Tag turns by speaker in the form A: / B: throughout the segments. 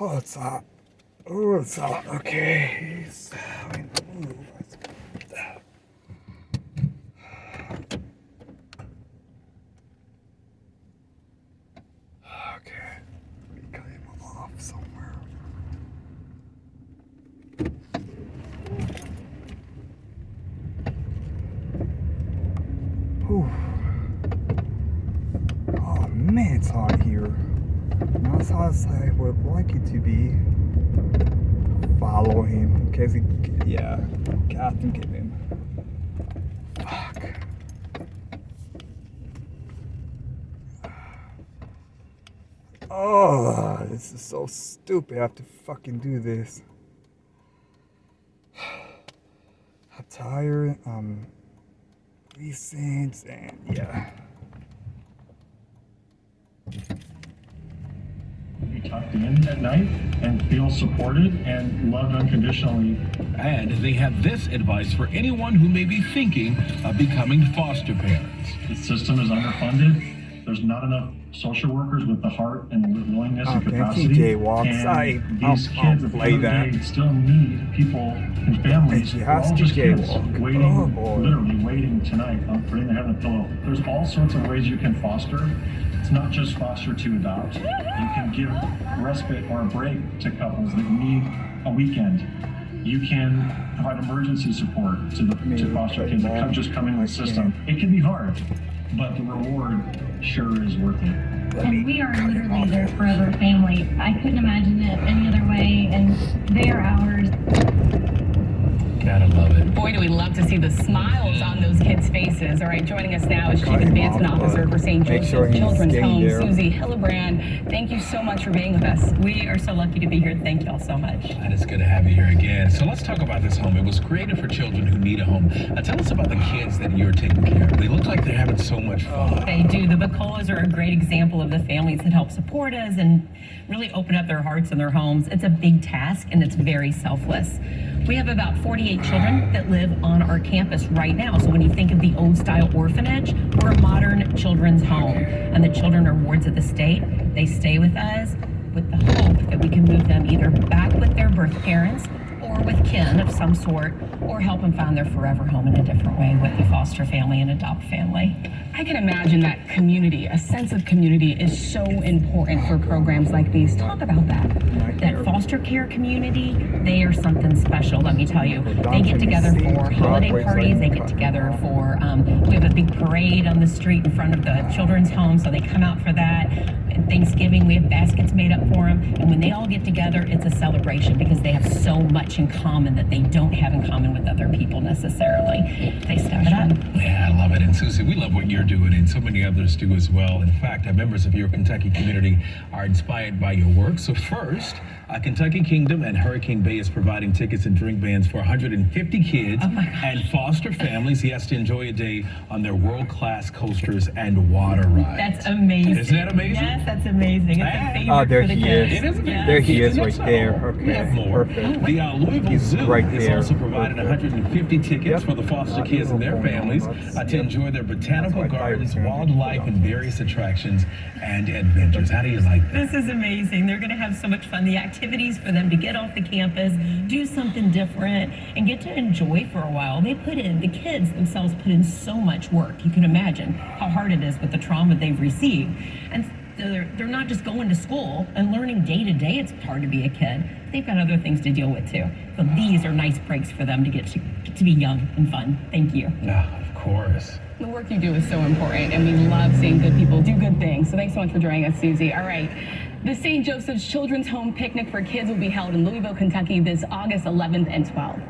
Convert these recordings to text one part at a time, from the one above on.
A: Oh, it's hot. Oh, it's hot. Okay. Okay. Let me cut him off somewhere. Whew. Oh man, it's hot here. Not as hot as I would like it to be. Follow him, because yeah, Captain get him. Fuck. Oh, this is so stupid. I have to fucking do this. I'm tired. Recent, and yeah.
B: Be tucked in at night and feel supported and loved unconditionally.
C: And they have this advice for anyone who may be thinking of becoming foster parents.
B: The system is underfunded. There's not enough social workers with the heart and the willingness and capacity. And these kids at the end of the day still need people and families. We're all just kids waiting, literally waiting tonight, putting their head on the pillow. There's all sorts of ways you can foster. It's not just foster to adopt. You can give respite or a break to couples that need a weekend. You can provide emergency support to foster kids that just come into the system. It can be hard, but the reward sure is worth it.
D: And we are literally their forever family. I couldn't imagine it any other way, and they are ours.
C: Gotta love it.
E: Boy, do we love to see the smiles on those kids' faces. All right, joining us now is Chief Advancement Officer for St. Joseph Children's Home, Susie Hillebrand. Thank you so much for being with us. We are so lucky to be here. Thank you all so much.
C: And it's good to have you here again. So let's talk about this home. It was created for children who need a home. Tell us about the kids that you're taking care of. They look like they're having so much fun.
E: They do. The Bacolas are a great example of the families that help support us and really open up their hearts and their homes. It's a big task, and it's very selfless. We have about 48 children that live on our campus right now. So when you think of the old style orphanage, we're a modern children's home. And the children are wards of the state. They stay with us with the hope that we can move them either back with their birth parents or with kin of some sort, or help them find their forever home in a different way with the foster family and adopt family.
F: I can imagine that community, a sense of community, is so important for programs like these. Talk about that.
E: That foster care community, they are something special, let me tell you. They get together for holiday parties, they get together for, we have a big parade on the street in front of the children's home, so they come out for that. At Thanksgiving, we have baskets made up for them, and when they all get together, it's a celebration because they have so much in common that they don't have in common with other people necessarily. They step it up.
C: Yeah, I love it. And Susie, we love what you're doing, and so many others do as well. In fact, members of your Kentucky community are inspired by your work. So first, Kentucky Kingdom and Hurricane Bay is providing tickets and drink bans for 150 kids and foster families, yes, to enjoy a day on their world-class coasters and water rides.
E: That's amazing.
C: Isn't that amazing?
E: Yes, that's amazing. It's a favorite
A: Oh, there
E: for the
A: he
E: kids.
A: is.
C: It is amazing.
A: There he is,
C: And
A: right
C: that's
A: there.
C: all.
A: Okay,
C: We have more.
A: perfect.
C: The Louisville
A: He's
C: Zoo
A: right
C: is
A: there.
C: also providing 150 tickets for the foster kids and their families to enjoy their botanical gardens, wildlife, and various attractions and adventures. How do you like that?
E: This is amazing. They're going to have so much fun. The activities for them to get off the campus, do something different, and get to enjoy for a while. The kids themselves put in so much work. You can imagine how hard it is with the trauma they've received. And they're not just going to school and learning day to day. It's hard to be a kid. They've got other things to deal with too. So these are nice breaks for them to get to be young and fun. Thank you.
C: Of course.
F: The work you do is so important, and we love seeing good people do good things. So thanks so much for joining us, Susie. All right. The St. Joseph's Children's Home Picnic for Kids will be held in Louisville, Kentucky this August 11th and 12th.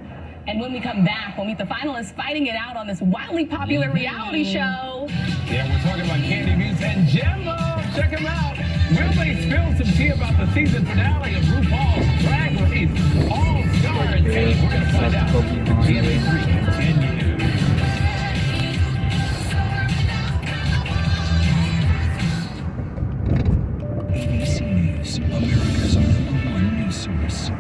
F: And when we come back, we'll meet the finalists fighting it out on this wildly popular reality show.
C: Yeah, we're talking about Candy Muse and Jimbo. Check them out. Will they spill some tea about the season finale of RuPaul's Drag Race All Stars? Hey, we're going to find out. TMA3 continues. America's #1 news source.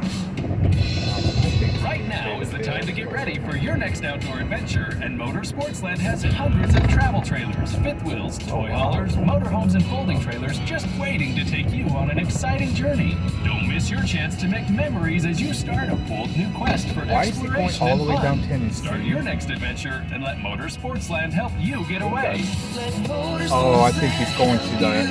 G: Right now is the time time to get ready for your next outdoor adventure, and Motor Sportsland has hundreds of travel trailers, fifth wheels, toy haulers, motorhomes, and folding trailers just waiting to take you on an exciting journey. Don't miss your chance to make memories as you start a bold new quest for
A: Why is he going
G: exploration
A: all the
G: and
A: way
G: fun.
A: down Tennessee?
G: Start your next adventure and let Motor Sportsland help you get away.
A: Oh, I think he's going to the...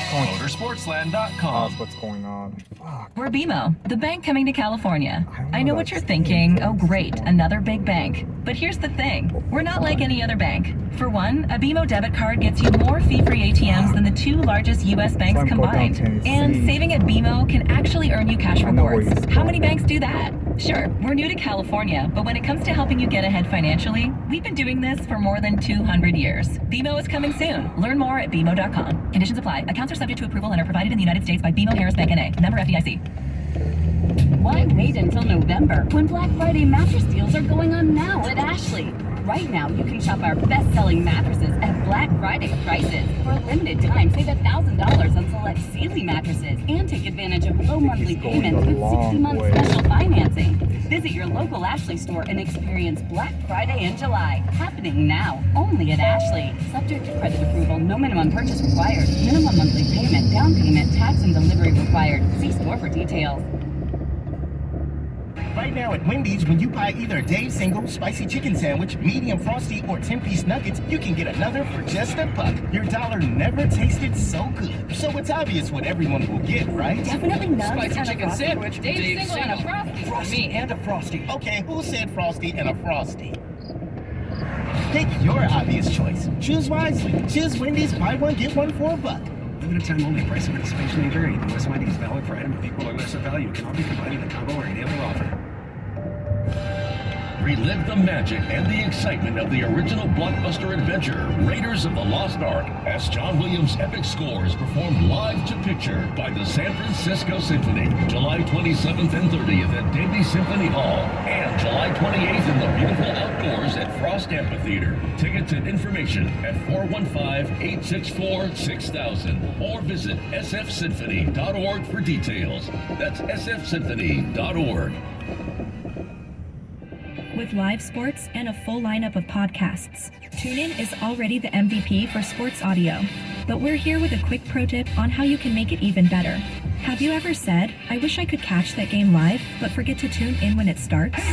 G: Motorsportsland.com.
A: That's what's going on. Fuck.
H: We're BMO, the bank coming to California. I know what you're thinking. Oh, great, another big bank. But here's the thing. We're not like any other bank. For one, a BMO debit card gets you more fee-free ATMs than the two largest U.S. banks combined. And saving at BMO can actually earn you cash rewards. How many banks do that? Sure, we're new to California, but when it comes to helping you get ahead financially, we've been doing this for more than 200 years. BMO is coming soon. Learn more at BMO.com. Conditions apply. Accounts are subject to approval and are provided in the United States by BMO Harris Bank N.A. Member FDIC.
I: Why wait until November when Black Friday mattress deals are going on now at Ashley? Right now, you can shop our best-selling mattresses at Black Friday prices. For a limited time, save $1,000 on select Sealy mattresses and take advantage of low monthly payments with 60-month special financing. Visit your local Ashley store and experience Black Friday in July, happening now, only at Ashley. Subject to credit approval, no minimum purchase required. Minimum monthly payment, down payment, tax, and delivery required. See store for details.
J: Right now at Wendy's, when you buy either a Dave's Single, Spicy Chicken Sandwich, Medium Frosty, or 10-piece nuggets, you can get another for just $1. Your dollar never tasted so good. So it's obvious what everyone will get, right?
I: Definitely nuggets
G: Spicy chicken sandwich,
I: Dave's Single and a Frosty.
J: Frosty and a Frosty. Okay, who said Frosty and a Frosty? Pick your obvious choice. Choose wisely. Choose Wendy's, buy one, get one for $1.
K: Limited time only. Price of participation may vary. The US Wendy's valid for item of equal or lesser value. Cannot be combined in a combo or any other offer.
L: Relive the magic and the excitement of the original blockbuster adventure, Raiders of the Lost Ark, as John Williams' epic score is performed live to picture by the San Francisco Symphony, July 27th and 30th at Daly Symphony Hall, and July 28th in the beautiful outdoors at Frost Amphitheater. Tickets and information at 415-864-6000 or visit sfsymphony.org for details. That's sfsymphony.org.
M: With live sports and a full lineup of podcasts, TuneIn is already the MVP for sports audio. But we're here with a quick pro tip on how you can make it even better. Have you ever said, I wish I could catch that game live, but forget to tune in when it starts?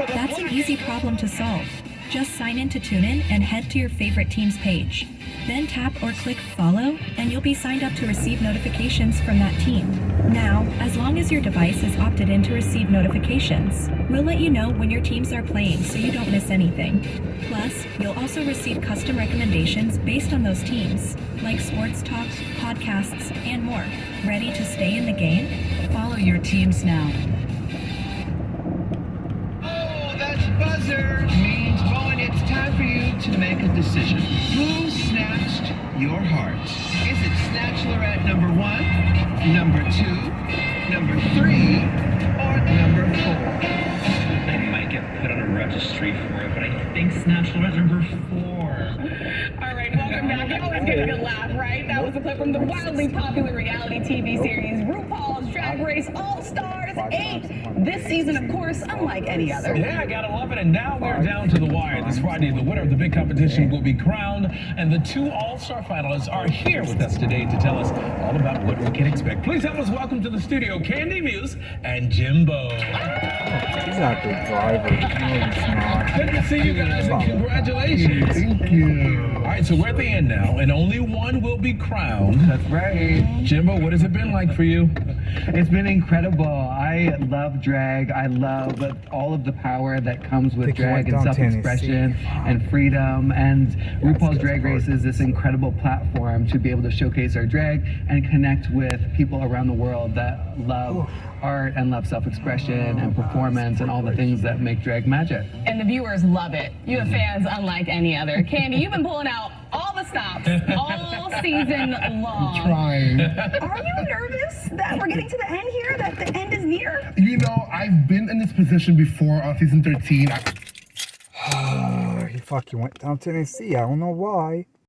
M: That's an easy problem to solve. Just sign in to TuneIn and head to your favorite team's page. Then tap or click follow, and you'll be signed up to receive notifications from that team. Now, as long as your device is opted in to receive notifications, we'll let you know when your teams are playing so you don't miss anything. Plus, you'll also receive custom recommendations based on those teams, like sports talk, podcasts, and more. Ready to stay in the game? Follow your teams now.
N: Oh, that's buzzer! Means, Bowen, it's time for you to make a decision. Who snatched your heart? Is it Snatchelorette number 1, number 2, number 3, or number 4?
O: I might get put on a registry for it, but I think Snatchelorette number 4.
F: All right, welcome back. You always get a good laugh, right? That was a clip from the wildly popular reality TV series RuPaul's Drag Race All-Stars 8. This season, of course, unlike any other.
C: Yeah, I gotta love it. And now we're down to the wire. This Friday, the winner of the big competition will be crowned, and the 2 all-star finalists are here with us today to tell us all about what we can expect. Please help us welcome to the studio Candy Muse and Jimbo.
A: He's not a good driver. No, he's not.
C: Good to see you guys, and congratulations.
A: Thank you.
C: All right, so we're at the end now, and only one will be crowned.
P: That's right.
C: Jimbo, what has it been like for you?
P: It's been incredible. I love drag. I love all of the power that comes with drag and self-expression and freedom. And RuPaul's Drag Race is this incredible platform to be able to showcase our drag and connect with people around the world that love art and love self-expression and performance and all the things that make drag magic.
F: And the viewers love it. You have fans unlike any other. Candy, you've been pulling out all the stops all season long.
P: I'm trying.
F: Are you nervous that we're getting to the end here, that the end is near?
Q: You know, I've been in this position before on season 13.
A: He fucking went down Tennessee. I don't know why.